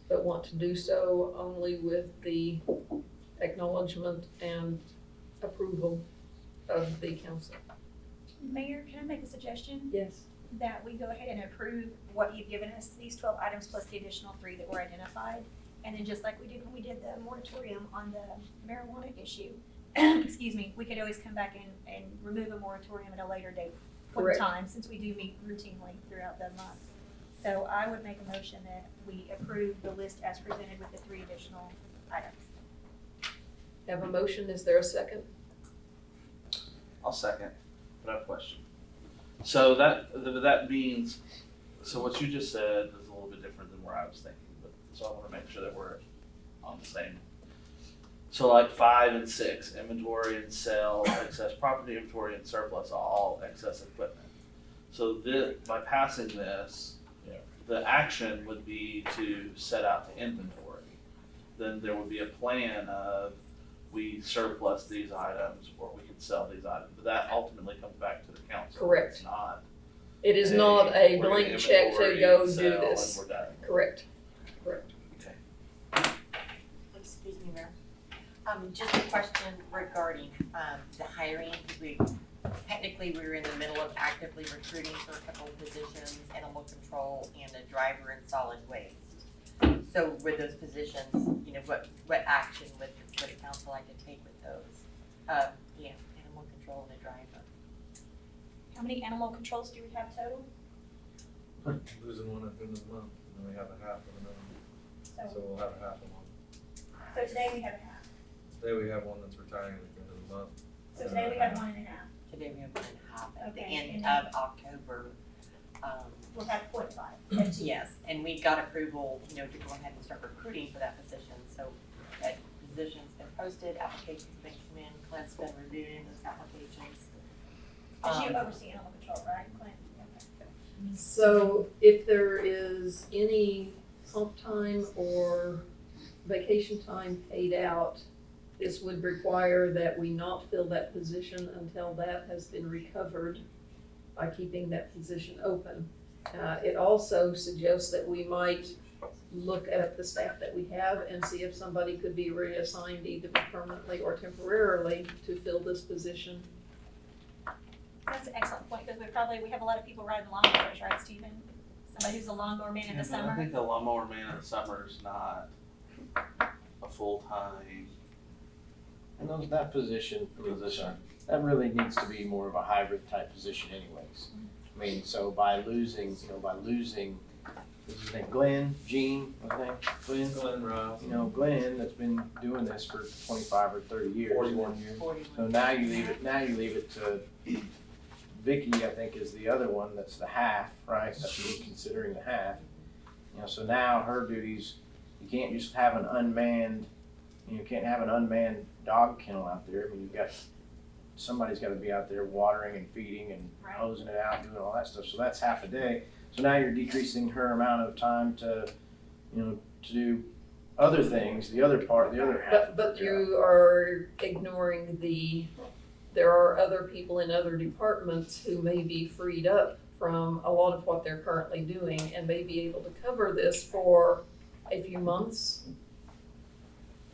[SPEAKER 1] but want to do so only with the acknowledgement and approval of the council.
[SPEAKER 2] Mayor, can I make a suggestion?
[SPEAKER 1] Yes.
[SPEAKER 2] That we go ahead and approve what you've given us, these 12 items plus the additional 3 that were identified. And then just like we did when we did the moratorium on the marijuana issue, excuse me, we could always come back and remove a moratorium at a later date, point
[SPEAKER 1] Correct.
[SPEAKER 2] in time, since we do meet routinely throughout the month. So I would make a motion that we approve the list as presented with the 3 additional items.
[SPEAKER 1] Have a motion, is there a second?
[SPEAKER 6] I'll second, but I have a question. So that means, so what you just said is a little bit different than where I was thinking, but, so I wanna make sure that we're on the same. So like 5 and 6, inventory and sell excess property, inventory and surplus, all excess equipment. So by passing this, the action would be to set out the inventory. Then there would be a plan of, we surplus these items or we can sell these items, but that ultimately comes back to the council.
[SPEAKER 1] Correct.
[SPEAKER 6] It's not.
[SPEAKER 1] It is not a
[SPEAKER 6] we're gonna
[SPEAKER 1] blank check to
[SPEAKER 6] inventory,
[SPEAKER 1] go do
[SPEAKER 6] sell,
[SPEAKER 1] this.
[SPEAKER 6] and we're done.
[SPEAKER 1] Correct. Correct.
[SPEAKER 12] Excuse me, Mayor. Just a question regarding, the hiring. Technically, we were in the middle of actively recruiting for a couple of positions, animal control and a driver in solid waste. So with those positions, what action would the council like to take with those? Animal control and a driver.
[SPEAKER 2] How many animal controls do we have total?
[SPEAKER 9] Losing one at the end of the month, and then we have a half of another, so we'll have a half of one.
[SPEAKER 2] So today we have a half.
[SPEAKER 9] Today we have one that's retiring at the end of the month.
[SPEAKER 2] So today we have 1.5.
[SPEAKER 12] Today we have 1.5 at the
[SPEAKER 2] Okay,
[SPEAKER 12] end
[SPEAKER 2] and
[SPEAKER 12] of October.
[SPEAKER 2] We'll have 0.5.
[SPEAKER 12] Yes, and we got approval, to go ahead and start recruiting for that position. So that position's been posted, applications have been come in, Clint's been reviewing those applications.
[SPEAKER 2] Because you oversee animal control, right, Clint? Okay.
[SPEAKER 1] So if there is any comp time or vacation time paid out, this would require that we not fill that position until that has been recovered by keeping that position open. It also suggests that we might look at the staff that we have and see if somebody could be reassigned either permanently or temporarily to fill this position.
[SPEAKER 2] That's an excellent point, because we have a lot of people riding lawnmowers, right, Stephen? Somebody who's a lawnmower man in the
[SPEAKER 6] I
[SPEAKER 2] summer.
[SPEAKER 6] think the lawnmower man in the summer is not a full-time
[SPEAKER 5] And that position, that really needs to be more of a hybrid type position anyways. I mean, so by losing, what's his name, Glenn, Gene, what's his name, Glenn?
[SPEAKER 9] Glenn Rouse.
[SPEAKER 5] Glenn that's been doing this for 25 or 30 years.
[SPEAKER 9] 41 years.
[SPEAKER 12] 41.
[SPEAKER 5] So now you leave it to Vicky, I think, is the other one that's the half, right? That's what we're considering the half. So now her duties, you can't just have an unmanned, dog kennel out there. I mean, somebody's got to be out there watering and feeding and
[SPEAKER 2] Right.
[SPEAKER 5] hosing it out, doing all that stuff. So that's half a day. So now you're decreasing her amount of time to do other things, the other half.
[SPEAKER 1] But you are ignoring there are other people in other departments who may be freed up from a lot of what they're currently doing and may be able to cover this for a few months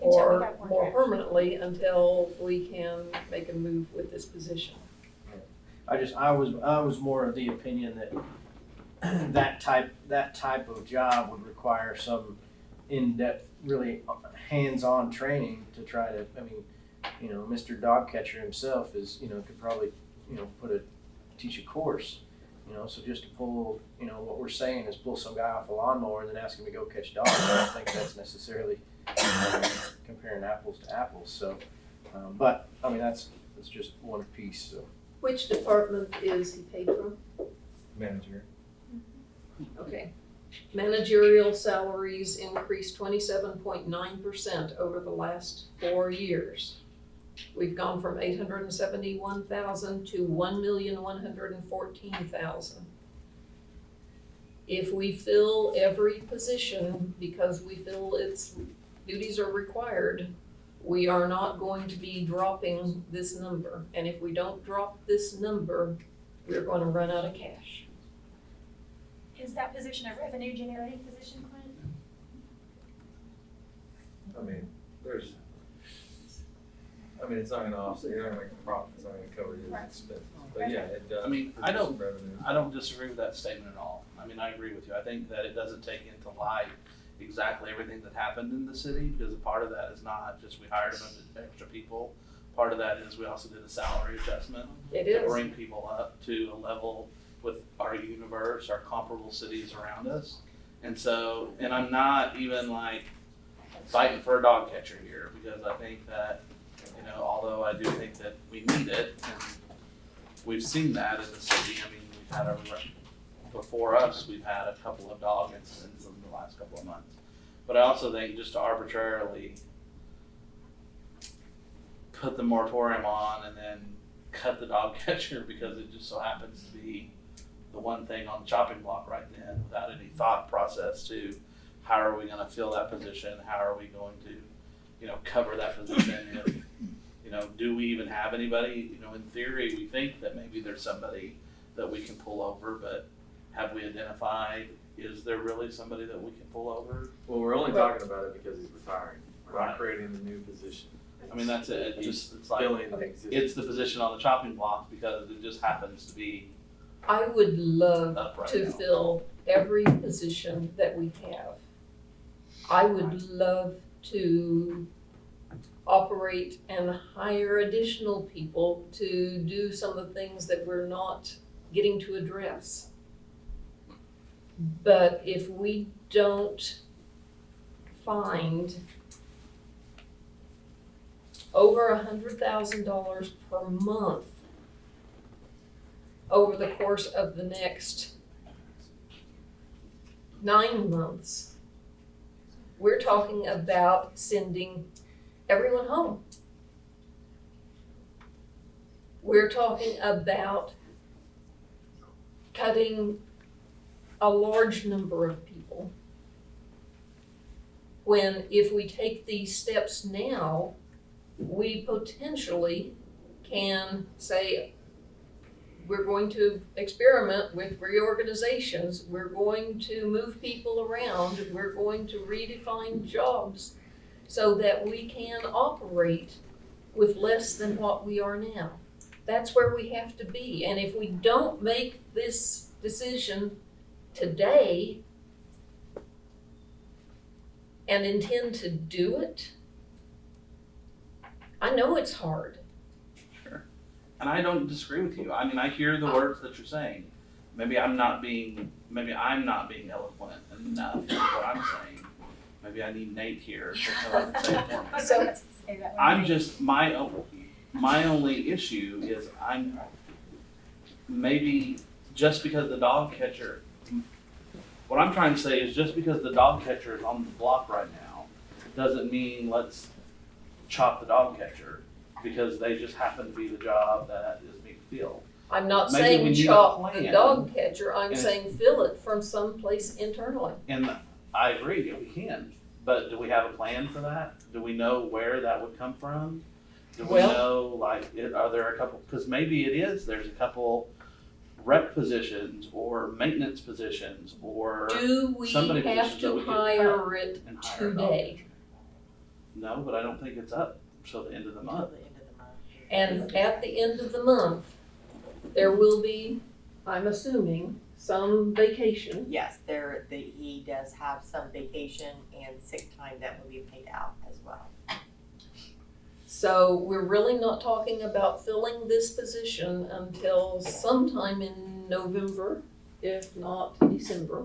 [SPEAKER 2] Until we
[SPEAKER 1] or
[SPEAKER 2] have more
[SPEAKER 1] more
[SPEAKER 2] traction.
[SPEAKER 1] permanently until we can make a move with this position.
[SPEAKER 5] I was more of the opinion that that type of job would require some in-depth, really hands-on training to try to, Mr. Dog Catcher himself could probably, teach a course, so just to pull, what we're saying is pull some guy off a lawnmower and then ask him to go catch dogs. I don't think that's necessarily comparing apples to apples, so, but, that's just one piece, so.
[SPEAKER 1] Which department is he paid from?
[SPEAKER 9] Manager.
[SPEAKER 1] Okay. Managerial salaries increased 27.9% over the last 4 years. We've gone from 871,000 to 1,114,000. If we fill every position because we feel its duties are required, we are not going to be dropping this number. And if we don't drop this number, we're going to run out of cash.
[SPEAKER 2] Is that position a revenue generating position, Clint?
[SPEAKER 9] I mean, it's not gonna offset, you're not gonna make a profit, it's not gonna cover your
[SPEAKER 2] Right.
[SPEAKER 9] expense. But yeah, it does.
[SPEAKER 6] I mean, I
[SPEAKER 9] produce
[SPEAKER 6] don't-
[SPEAKER 9] revenue.
[SPEAKER 6] I don't disagree with that statement at all. I mean, I agree with you. I think that it doesn't take into light exactly everything that happened in the city, because a part of that is not just we hired a bunch of extra people. Part of that is we also did a salary adjustment
[SPEAKER 1] It
[SPEAKER 6] to
[SPEAKER 1] is.
[SPEAKER 6] bring people up to a level with our universe, our comparable cities around us. And so, and I'm not even like fighting for a dog catcher here, because I think that, you know, although I do think that we need it, and we've seen that in the city. I mean, we've had before us, we've had a couple of dog incidents in the last couple of months. But I also think just to arbitrarily put the moratorium on and then cut the dog catcher because it just so happens to be the one thing on the chopping block right then, without any thought process to how are we gonna fill that position, how are we going to, you know, cover that position, if, you know, do we even have anybody, you know, in theory, we think that maybe there's somebody that we can pull over, but have we identified, is there really somebody that we can pull over?
[SPEAKER 9] Well, we're only talking about it because he's retiring. We're
[SPEAKER 6] Right.
[SPEAKER 9] not creating a new position.
[SPEAKER 6] I mean, that's it, it just, it's like,
[SPEAKER 9] Filling the existing.
[SPEAKER 6] it's the position on the chopping block because it just happens to be
[SPEAKER 1] I would love
[SPEAKER 6] up right
[SPEAKER 1] to
[SPEAKER 6] now.
[SPEAKER 1] fill every position that we have. I would love to operate and hire additional people to do some of the things that we're not getting to address. But if we don't find over $100,000 per month over the course of the next 9 months, we're talking about sending everyone home. We're talking about cutting a large number of people. When if we take these steps now, we potentially can say, we're going to experiment with reorganizations, we're going to move people around, we're going to redefine jobs so that we can operate with less than what we are now. That's where we have to be. And if we don't make this decision today and intend to do it, I know it's hard.
[SPEAKER 6] And I don't disagree with you. I mean, I hear the words that you're saying. Maybe I'm not being eloquent enough in what I'm saying. Maybe I need Nate here to come up and say it for me.
[SPEAKER 1] So
[SPEAKER 6] I'm just, my only issue is I'm, maybe just because the dog catcher, what I'm trying to say is just because the dog catcher is on the block right now, doesn't mean let's chop the dog catcher, because they just happen to be the job that is being filled.
[SPEAKER 1] I'm not
[SPEAKER 6] Maybe we
[SPEAKER 1] saying
[SPEAKER 6] need a
[SPEAKER 1] chop the
[SPEAKER 6] plan.
[SPEAKER 1] dog catcher, I'm
[SPEAKER 6] And-
[SPEAKER 1] saying fill it from someplace internally.
[SPEAKER 6] And I agree, yeah, we can, but do we have a plan for that? Do we know where that would come from? Do we
[SPEAKER 1] Well-
[SPEAKER 6] know, like, are there a couple, because maybe it is, there's a couple rec positions or maintenance positions or
[SPEAKER 1] Do we
[SPEAKER 6] somebody
[SPEAKER 1] have
[SPEAKER 6] positions that
[SPEAKER 1] to
[SPEAKER 6] we could
[SPEAKER 1] hire it
[SPEAKER 6] and hire a dog
[SPEAKER 1] today?
[SPEAKER 6] catcher. No, but I don't think it's up till the end of the
[SPEAKER 12] Till
[SPEAKER 6] month.
[SPEAKER 12] the end of the month.
[SPEAKER 1] And at the end of the month, there will be, I'm assuming, some vacation.
[SPEAKER 12] Yes, he does have some vacation and sick time that will be paid out as well.
[SPEAKER 1] So we're really not talking about filling this position until sometime in November, if not December,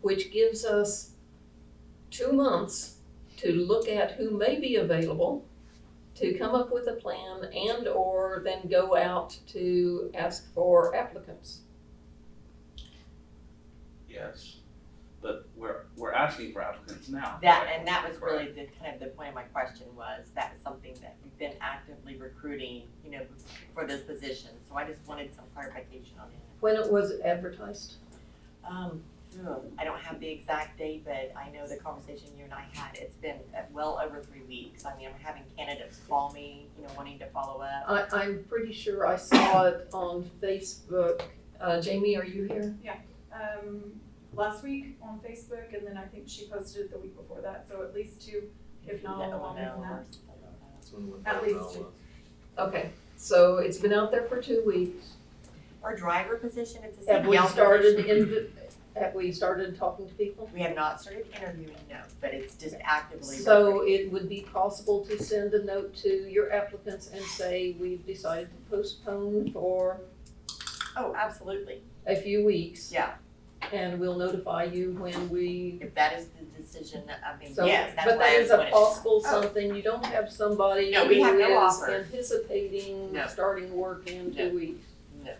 [SPEAKER 1] which gives us 2 months to look at who may be available, to come up with a plan and or then go out to ask for applicants.
[SPEAKER 6] Yes, but we're asking for applicants now.
[SPEAKER 12] And that was really the kind of the point of my question was, that was something that we've been actively recruiting, you know, for this position. So I just wanted some clarification on it.
[SPEAKER 1] When it was advertised?
[SPEAKER 12] I don't have the exact date, but I know the conversation you and I had, it's been well over 3 weeks. I mean, I'm having candidates call me, you know, wanting to follow up.
[SPEAKER 1] I'm pretty sure I saw it on Facebook. Jamie, are you here?
[SPEAKER 13] Last week on Facebook, and then I think she posted it the week before that, so at least 2
[SPEAKER 1] If not,
[SPEAKER 12] No,
[SPEAKER 1] I'll make
[SPEAKER 12] no,
[SPEAKER 1] that.
[SPEAKER 12] or something like
[SPEAKER 9] That's when we
[SPEAKER 1] At
[SPEAKER 9] found
[SPEAKER 1] least
[SPEAKER 9] out
[SPEAKER 1] two.
[SPEAKER 9] was.
[SPEAKER 1] Okay, so it's been out there for 2 weeks.
[SPEAKER 12] that. Our driver position, it's a
[SPEAKER 1] Have we
[SPEAKER 12] CDL
[SPEAKER 1] started
[SPEAKER 12] position.
[SPEAKER 1] have we started talking to people?
[SPEAKER 12] We have not started interviewing, no, but it's just actively.
[SPEAKER 1] So
[SPEAKER 12] recruiting.
[SPEAKER 1] it would be possible to send a note to your applicants and say, we've decided to postpone for
[SPEAKER 12] Oh, absolutely,
[SPEAKER 1] a few weeks.
[SPEAKER 12] yeah,
[SPEAKER 1] And we'll notify you when we,
[SPEAKER 12] if that is the decision, I mean,
[SPEAKER 1] so,
[SPEAKER 12] yes, that's
[SPEAKER 1] but
[SPEAKER 12] why I
[SPEAKER 1] that
[SPEAKER 12] was
[SPEAKER 1] is a
[SPEAKER 12] wanting-
[SPEAKER 1] possible
[SPEAKER 12] Oh.
[SPEAKER 1] something, you don't have somebody
[SPEAKER 12] No, we have
[SPEAKER 1] who
[SPEAKER 12] no
[SPEAKER 1] is
[SPEAKER 12] offer.
[SPEAKER 1] anticipating
[SPEAKER 12] No.
[SPEAKER 1] starting work in 2
[SPEAKER 12] No.
[SPEAKER 1] weeks.
[SPEAKER 12] No.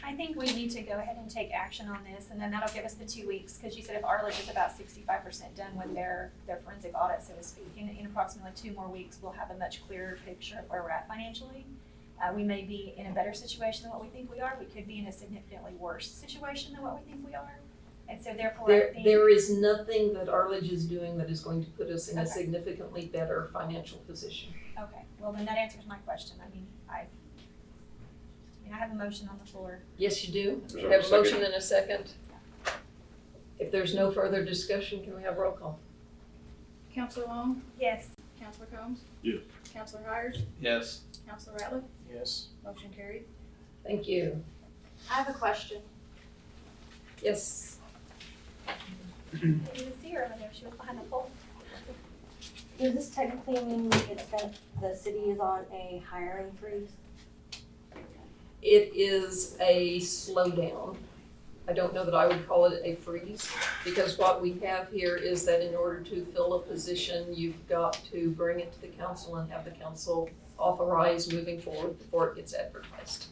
[SPEAKER 2] I think we need to go ahead and take action on this, and then that'll give us the 2 weeks, because you said if Arledge is about 65% done with their forensic audit, so to speak, in approximately 2 more weeks, we'll have a much clearer picture of where we're at financially. We may be in a better situation than what we think we are. We could be in a significantly worse situation than what we think we are. And so therefore, I think.
[SPEAKER 1] There is nothing that Arledge is doing that is going to put us in a
[SPEAKER 2] Okay.
[SPEAKER 1] significantly better financial position.
[SPEAKER 2] Okay, well then that answers my question. I mean, I have a motion on the floor.
[SPEAKER 1] Yes, you do.
[SPEAKER 4] Is
[SPEAKER 1] We
[SPEAKER 4] there
[SPEAKER 1] have
[SPEAKER 4] a
[SPEAKER 1] a motion
[SPEAKER 4] second?
[SPEAKER 1] and a second. If there's no further discussion, can we have roll call?
[SPEAKER 13] Counselor Long,
[SPEAKER 2] Yes.
[SPEAKER 13] Counselor Combs?
[SPEAKER 7] Yes.
[SPEAKER 13] Counselor Hires,
[SPEAKER 6] Yes.
[SPEAKER 13] Counselor Ratliff,
[SPEAKER 5] Yes.
[SPEAKER 13] motion carried.
[SPEAKER 1] Thank you.
[SPEAKER 13] I have a question.
[SPEAKER 1] Yes.
[SPEAKER 2] You didn't see her over there. She was behind the pole.
[SPEAKER 14] Does this technically mean the city is on a hiring freeze?
[SPEAKER 1] It is a slowdown. I don't know that I would call it a freeze, because what we have here is that in order to fill a position, you've got to bring it to the council and have the council authorize moving forward before it gets advertised.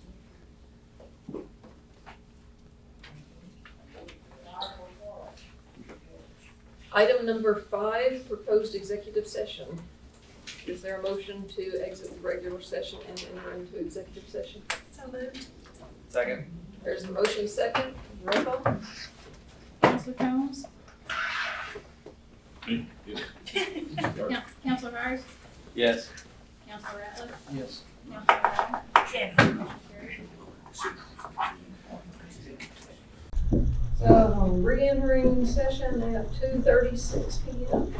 [SPEAKER 1] Item number 5, proposed executive session. Is there a motion to exit the regular session and enter into executive session?
[SPEAKER 2] So moved.
[SPEAKER 6] Second.
[SPEAKER 1] There's a motion second. Roll call.
[SPEAKER 13] Counselor Combs?
[SPEAKER 7] Yes.
[SPEAKER 13] Counselor Hires,
[SPEAKER 6] Yes.
[SPEAKER 13] Counselor Ratliff,
[SPEAKER 5] Yes.
[SPEAKER 13] Counselor Long,
[SPEAKER 2] Yes.
[SPEAKER 13] motion carried.
[SPEAKER 1] So, re-entering session at 2:36 p.m.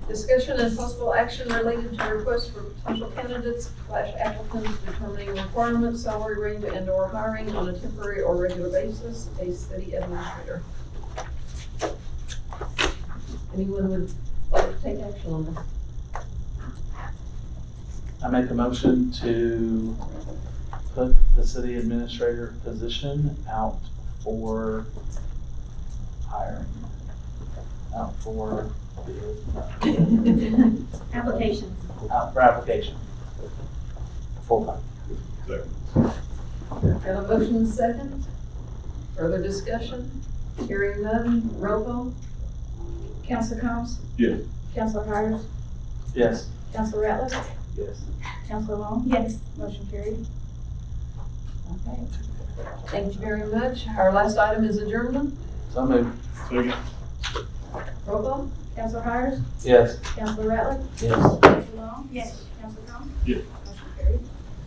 [SPEAKER 1] Discussion and possible action related to requests for potential candidates / applicants determining requirements, salary range, and or hiring on a temporary or regular basis, a city administrator. Anyone would like to take action on this?
[SPEAKER 15] I make a motion to put the city administrator position out for hiring. Out for
[SPEAKER 2] Applications.
[SPEAKER 15] out for application. Full time.
[SPEAKER 1] Got a motion second? Further discussion? Hearing none, roll call?
[SPEAKER 13] Counselor Combs?
[SPEAKER 7] Yes.
[SPEAKER 13] Counselor Hires,
[SPEAKER 15] Yes.
[SPEAKER 13] Counselor Ratliff,
[SPEAKER 15] Yes.
[SPEAKER 13] Counselor Long,
[SPEAKER 2] Yes.
[SPEAKER 13] motion carried.
[SPEAKER 1] Okay. Thank you very much. Our last item is adjournment.
[SPEAKER 15] So moved.
[SPEAKER 7] Second.
[SPEAKER 1] Roll call?
[SPEAKER 13] Counselor Hires,
[SPEAKER 15] Yes.
[SPEAKER 13] Counselor Ratliff,
[SPEAKER 15] Yes.
[SPEAKER 13] Counselor Long,
[SPEAKER 2] Yes.
[SPEAKER 13] Counselor Combs?
[SPEAKER 7] Yes.